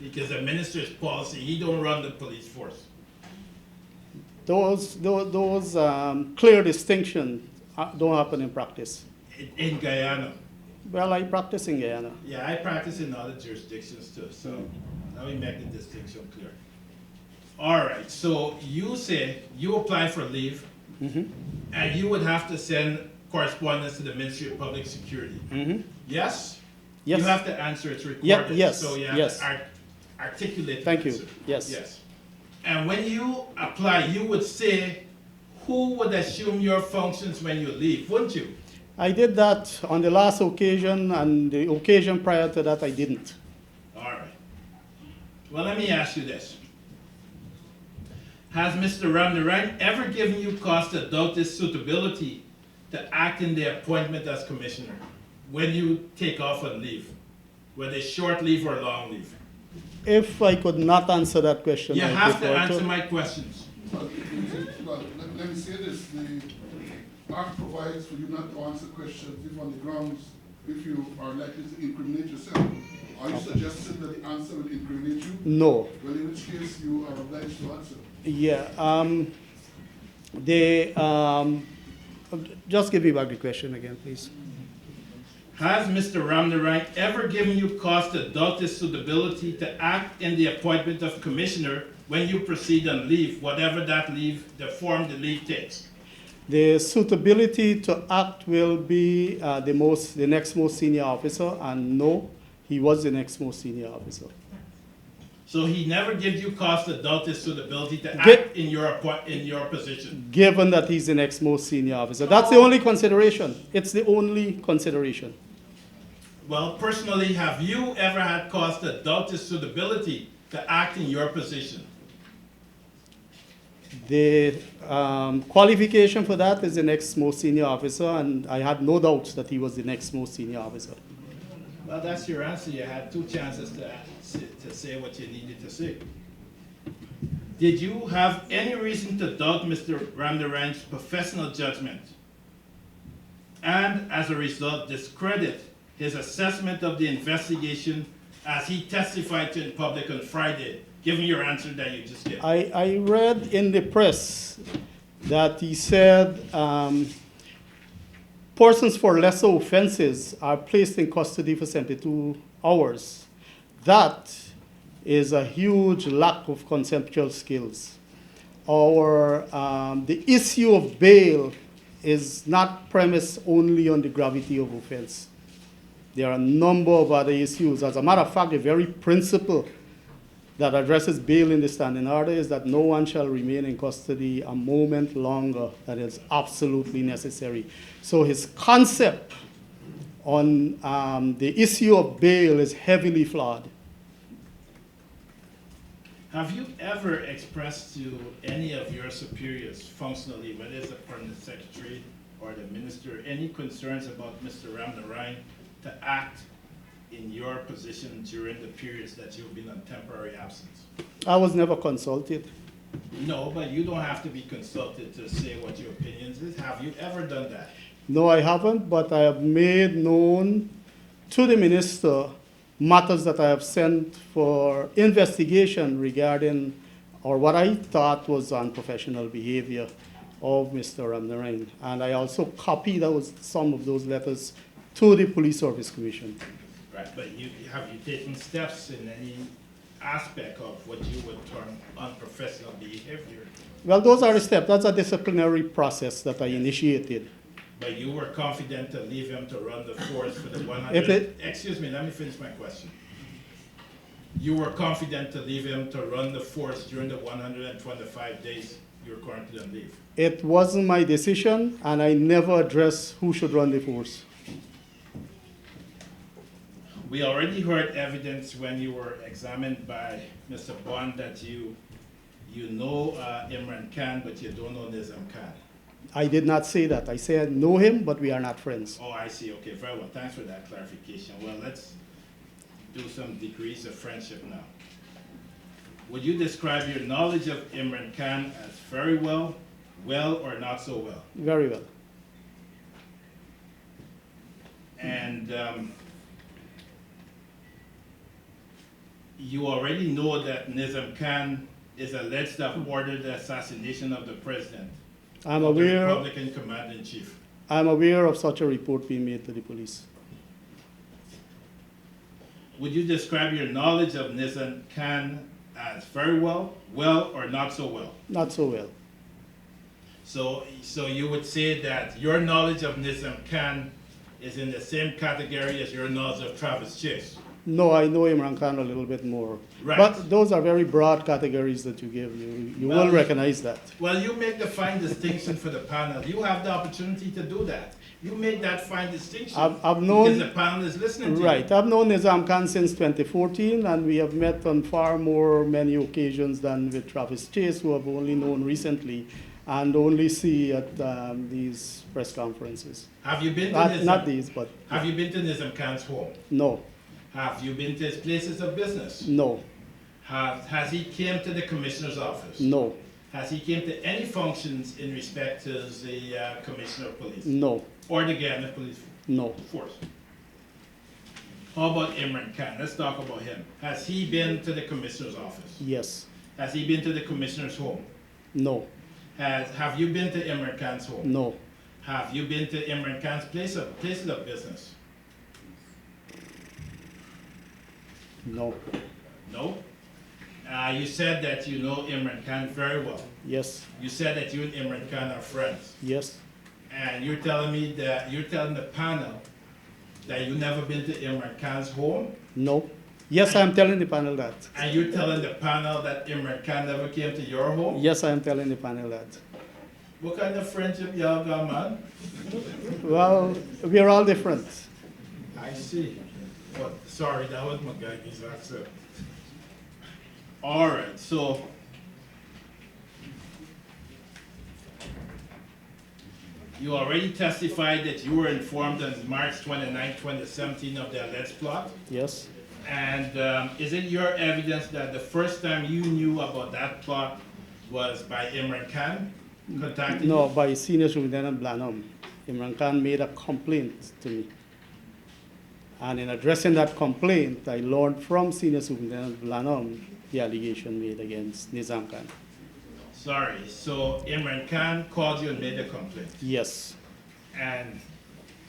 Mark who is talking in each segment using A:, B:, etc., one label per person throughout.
A: Because the minister's policy, he don't run the police force.
B: Those clear distinctions don't happen in practice.
A: In Guyana.
B: Well, I practice in Guyana.
A: Yeah, I practice in other jurisdictions too, so let me make the distinction clear. All right, so you say you apply for leave, and you would have to send correspondence to the Ministry of Public Security. Yes?
B: Yes.
A: You have to answer, it's recorded.
B: Yes,
A: So you have
B: yes.
A: to articulate the
B: Thank you.
A: answer.
B: Yes.
A: Yes. And when you apply, you would say who would assume your functions when you leave, wouldn't you?
B: I did that on the last occasion, and the occasion prior to that I didn't.
A: All right. Well, let me ask you this. Has Mr. Ramnarine ever given you cause to doubt his suitability to act in the appointment as commissioner when you take off on leave, whether it's short leave or long leave?
B: If I could not answer that question,
A: You
B: I
A: have to
B: prefer
A: answer my questions.
C: Well, let me say this, the Act provides for you not to answer questions if on the grounds, if you are likely to incriminate yourself. Are you suggesting that the answer will incriminate you?
B: No.
C: Well, in which case you are obliged to answer.
B: Yeah. Just give me back the question again, please.
A: Has Mr. Ramnarine ever given you cause to doubt his suitability to act in the appointment of commissioner when you proceed on leave, whatever that leave, the form the leave takes?
B: The suitability to act will be the next most senior officer, and no, he was the next most senior officer.
A: So he never gives you cause to doubt his suitability to act in your position?
B: Given that he's the next most senior officer. That's the only consideration. It's the only consideration.
A: Well, personally, have you ever had cause to doubt his suitability to act in your position?
B: The qualification for that is the next most senior officer, and I had no doubt that he was the next most senior officer.
A: Well, that's your answer. You had two chances to say what you needed to say. Did you have any reason to doubt Mr. Ramnarine's professional judgment, and as a result discredit his assessment of the investigation as he testified to in public on Friday, given your answer that you just gave?
B: I read in the press that he said persons for lesser offenses are placed in custody for 72 hours. That is a huge lack of conceptual skills. The issue of bail is not premised only on the gravity of offense. There are a number of other issues. As a matter of fact, the very principle that addresses bail in the standing order is that no one shall remain in custody a moment longer than is absolutely necessary. So his concept on the issue of bail is heavily flawed.
A: Have you ever expressed to any of your superiors functionally, whether it's the permanent secretary or the minister, any concerns about Mr. Ramnarine to act in your position during the periods that you've been on temporary absence?
B: I was never consulted.
A: No, but you don't have to be consulted to say what your opinions is. Have you ever done that?
B: No, I haven't, but I have made known to the minister matters that I have sent for investigation regarding, or what I thought was unprofessional behavior of Mr. Ramnarine. And I also copied some of those letters to the Police Service Commission.
A: Right, but have you taken steps in any aspect of what you would term unprofessional behavior?
B: Well, those are the steps. That's a disciplinary process that I initiated.
A: But you were confident to leave him to run the force for the 100... Excuse me, let me finish my question. You were confident to leave him to run the force during the 125 days you were currently on leave?
B: It wasn't my decision, and I never addressed who should run the force.
A: We already heard evidence when you were examined by Mr. Bond that you know Imran Khan, but you don't know Nizam Khan.
B: I did not say that. I said I know him, but we are not friends.
A: Oh, I see. Okay, very well. Thanks for that clarification. Well, let's do some degrees of friendship now. Would you describe your knowledge of Imran Khan as very well, or not so well?
B: Very well.
A: And you already know that Nizam Khan is alleged to have ordered the assassination of the president,
B: I'm
A: of the
B: aware,
A: Republican commander-in-chief.
B: I'm aware of such a report being made to the police.
A: Would you describe your knowledge of Nizam Khan as very well, or not so well?
B: Not so well.
A: So you would say that your knowledge of Nizam Khan is in the same category as your knowledge of Travis Chase?
B: No, I know Imran Khan a little bit more.
A: Right.
B: But those are very broad categories that you give. You
A: Well,
B: will recognize that.
A: Well, you make the fine distinction for the panel. You have the opportunity to do that. You make that fine distinction.
B: I've known-
A: because the panel is listening to you.
B: Right. I've known Nizam Khan since 2014, and we have met on far more many occasions than with Travis Chase, who I've only known recently and only see at these press conferences.
A: Have you been to Nizam?
B: Not these, but
A: Have you been to Nizam Khan's home?
B: no,
A: Have you been to his places of business?
B: no,
A: Has he came to the commissioner's office?
B: no,
A: Has he came to any functions in respect to the commissioner of police?
B: no,
A: Or the Ghana police
B: no,
A: force? How about Imran Khan? Let's talk about him. Has he been to the commissioner's office?
B: yes,
A: Has he been to the commissioner's home?
B: no,
A: Have you been to Imran Khan's home?
B: no,
A: Have you been to Imran Khan's places of business?
B: no,
A: No? You said that you know Imran Khan very well.
B: yes,
A: You said that you and Imran Khan are friends.
B: yes,
A: And you're telling me that, you're telling the panel that you've never been to Imran Khan's home?
B: no. Yes, I am telling the panel that.
A: And you're telling the panel that Imran Khan never came to your home?
B: Yes, I am telling the panel that.
A: What kind of friendship y'all got, man?
B: Well, we are all different.
A: I see. Well, sorry, that was my guy's accent. All right, so you already testified that you were informed on March 29, 2017 of the alleged plot.
B: Yes,
A: And is it your evidence that the first time you knew about that plot was by Imran Khan contacting
B: no,
A: you?
B: by Senior Superintendent Blanham. Imran Khan made a complaint to me. And in addressing that complaint, I learned from Senior Superintendent Blanham the allegation made against Nizam Khan.
A: Sorry, so Imran Khan called you and made a complaint.
B: Yes,
A: And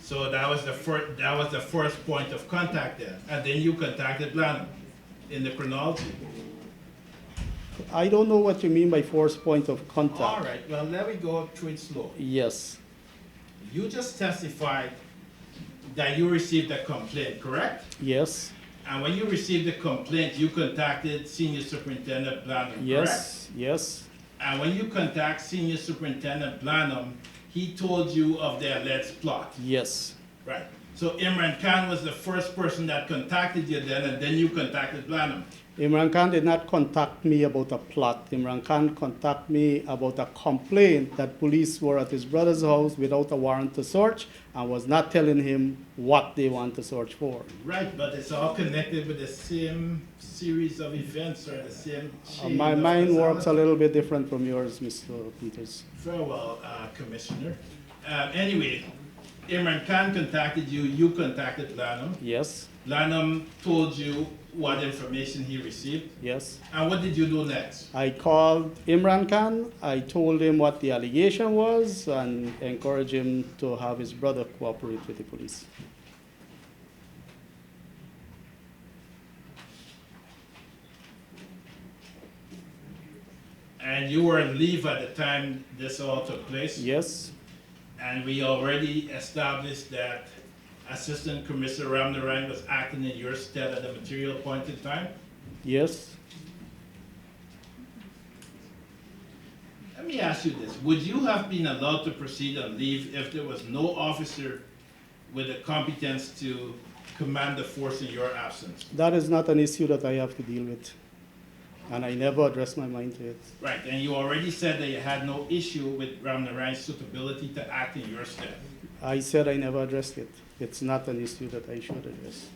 A: so that was the first point of contact there. And then you contacted Blanham in the chronology.
B: I don't know what you mean by first point of contact.
A: All right, well, let me go through it slow.
B: Yes,
A: You just testified that you received a complaint, correct?
B: yes,
A: And when you received the complaint, you contacted Senior Superintendent Blanham, correct?
B: yes, yes,
A: And when you contact Senior Superintendent Blanham, he told you of the alleged plot,
B: yes,
A: right? So Imran Khan was the first person that contacted you then, and then you contacted Blanham.
B: Imran Khan did not contact me about a plot. Imran Khan contacted me about a complaint that police were at his brother's house without a warrant to search and was not telling him what they want to search for.
A: Right, but it's all connected with the same series of events or the same chain
B: My
A: of
B: mind works a
A: causality.
B: little bit different from yours, Mr. Peters.
A: Very well, Commissioner. Anyway, Imran Khan contacted you, you contacted Blanham.
B: Yes,
A: Blanham told you what information he received.
B: yes.
A: And what did you do next?
B: I called Imran Khan. I told him what the allegation was and encouraged him to have his brother cooperate with the police.
A: And you were on leave at the time this all took place.
B: Yes,
A: And we already established that Assistant Commissioner Ramnarine was acting in your stead at the material point in time.
B: yes.
A: Let me ask you this. Would you have been allowed to proceed on leave if there was no officer with the competence to command the force in your absence?
B: That is not an issue that I have to deal with. And I never addressed my mind to it.
A: Right, and you already said that you had no issue with Ramnarine's suitability to act in your stead.
B: I said I never addressed it. It's not an issue that I should address.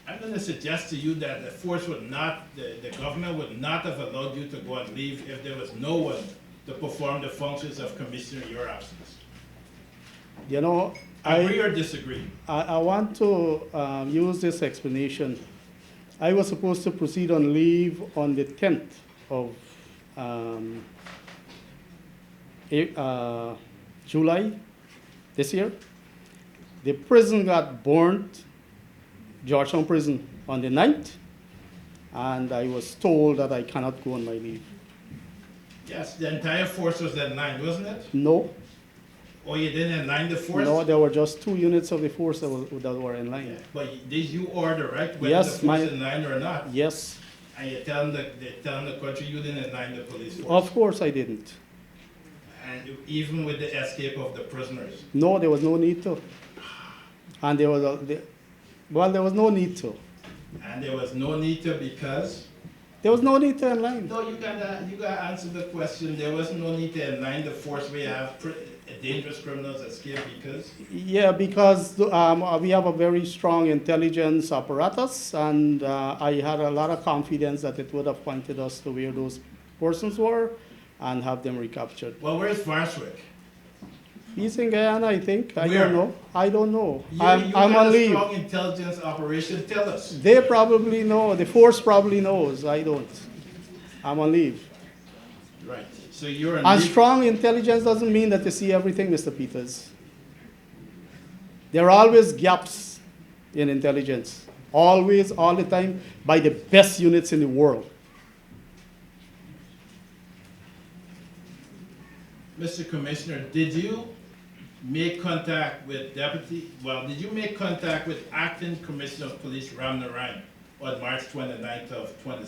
A: I'm going to suggest to you that the force would not, the government would not have allowed you to go on leave if there was no one to perform the functions of commissioner in your absence.
B: You know,
A: Agree or disagree?
B: I want to use this explanation. I was supposed to proceed on leave on the 10th of July this year. The prison got burnt, Georgetown Prison, on the 9th, and I was told that I cannot go on my leave.
A: Yes, the entire force was at 9, wasn't it?
B: No,
A: Or you didn't align the force?
B: no, there were just 2 units of the force that were in line.
A: Yeah, but did you order, right? Whether
B: Yes,
A: the force is 9 or not?
B: Yes,
A: And you're telling the country you didn't align the police force?
B: of course I didn't.
A: And even with the escape of the prisoners?
B: No, there was no need to. And there was there was no need to.
A: And there was no need to because?
B: There was no need to align.
A: No, you gotta answer the question. There was no need to align the force where you have dangerous criminals escape because?
B: Yeah, because we have a very strong intelligence apparatus, and I had a lot of confidence that it would have pointed us to where those persons were and have them recaptured.
A: Well, where's Varswick?
B: He's in Guyana, I think. I
A: Where?
B: don't know. I don't know.
A: You
B: I'm
A: got
B: on
A: a
B: leave.
A: strong intelligence operation. Tell us.
B: They probably know. The force probably knows. I don't. I'm on leave.
A: Right. So you're on
B: And
A: leave.
B: strong intelligence doesn't mean that you see everything, Mr. Peters. There are always gaps in intelligence. Always, all the time, by the best units in the world.
A: Mr. Commissioner, did you make contact with did you make contact with Acting Commissioner of Police Ramnarine on March 29th of 2017?